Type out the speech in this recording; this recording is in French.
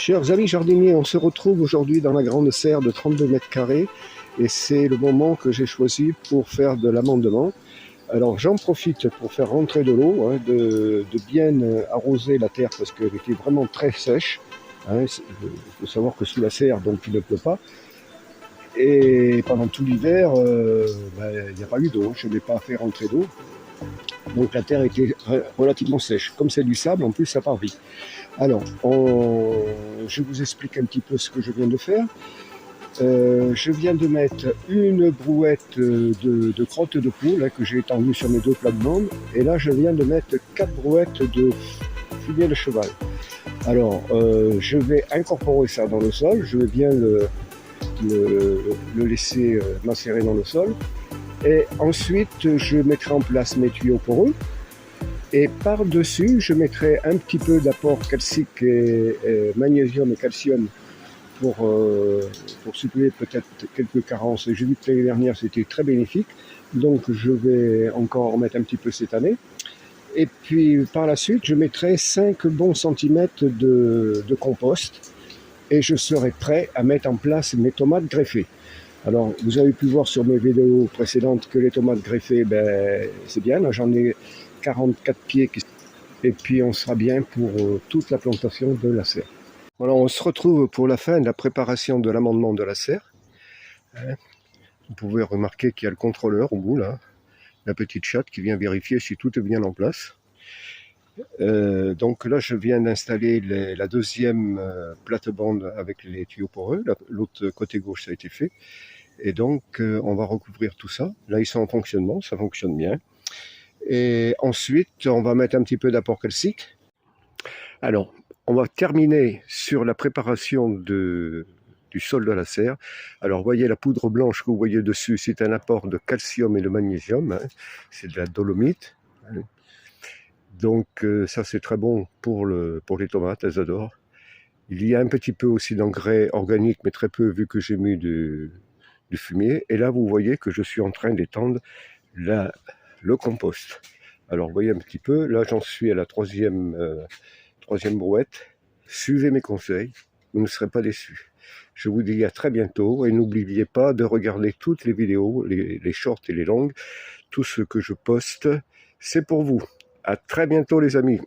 Chers amis jardiniers, on se retrouve aujourd'hui dans la grande serre de 32 mètres carrés et c'est le moment que j'ai choisi pour faire de l'amendement. Alors j'en profite pour faire rentrer de l'eau, de bien arroser la terre parce qu'elle était vraiment très sèche. Il faut savoir que sous la serre, donc il ne pleut pas. Et pendant tout l'hiver, il n'y a pas eu d'eau, je n'ai pas fait rentrer d'eau. Donc la terre était relativement sèche. Comme c'est du sable, en plus ça part vite. Alors, je vous explique un petit peu ce que je viens de faire. Je viens de mettre une brouette de crotte de poule que j'ai étendue sur mes deux plates-bandes. Et là, je viens de mettre 4 brouettes de fumier de cheval. Alors, je vais incorporer ça dans le sol. Je vais bien le laisser macérer dans le sol. Et ensuite, je mettrai en place mes tuyaux poreux. Et par-dessus, je mettrai un petit peu d'apport calcique et magnésium et calcium pour suppléer peut-être quelques carences. J'ai vu que l'année dernière, c'était très bénéfique. Donc, je vais encore en mettre un petit peu cette année. Et puis, par la suite, je mettrai 5 bons centimètres de compost. Et je serai prêt à mettre en place mes tomates greffées. Alors, vous avez pu voir sur mes vidéos précédentes que les tomates greffées, c'est bien. Là, j'en ai 44 pieds. Et puis, on sera bien pour toute la plantation de la serre. Voilà, on se retrouve pour la fin de la préparation de l'amendement de la serre. Vous pouvez remarquer qu'il y a le contrôleur au bout, là. La petite chatte qui vient vérifier si tout est bien en place. Donc là, je viens d'installer la deuxième plate-bande avec les tuyaux poreux. L'autre côté gauche, ça a été fait. Et donc, on va recouvrir tout ça. Là, ils sont en fonctionnement, ça fonctionne bien. Et ensuite, on va mettre un petit peu d'apport calcique. Alors, on va terminer sur la préparation du sol de la serre. Alors, vous voyez la poudre blanche que vous voyez dessus, c'est un apport de calcium et de magnésium. C'est de la dolomite. Donc, ça, c'est très bon pour les tomates, elles adorent. Il y a un petit peu aussi d'engrais organique, mais très peu, vu que j'ai mis du fumier. Et là, vous voyez que je suis en train d'étendre le compost. Alors, vous voyez un petit peu, là, j'en suis à la troisième brouette. Suivez mes conseils, vous ne serez pas déçus. Je vous dis à très bientôt et n'oubliez pas de regarder toutes les vidéos, les shorts et les longues. Tout ce que je poste, c'est pour vous. À très bientôt les amis.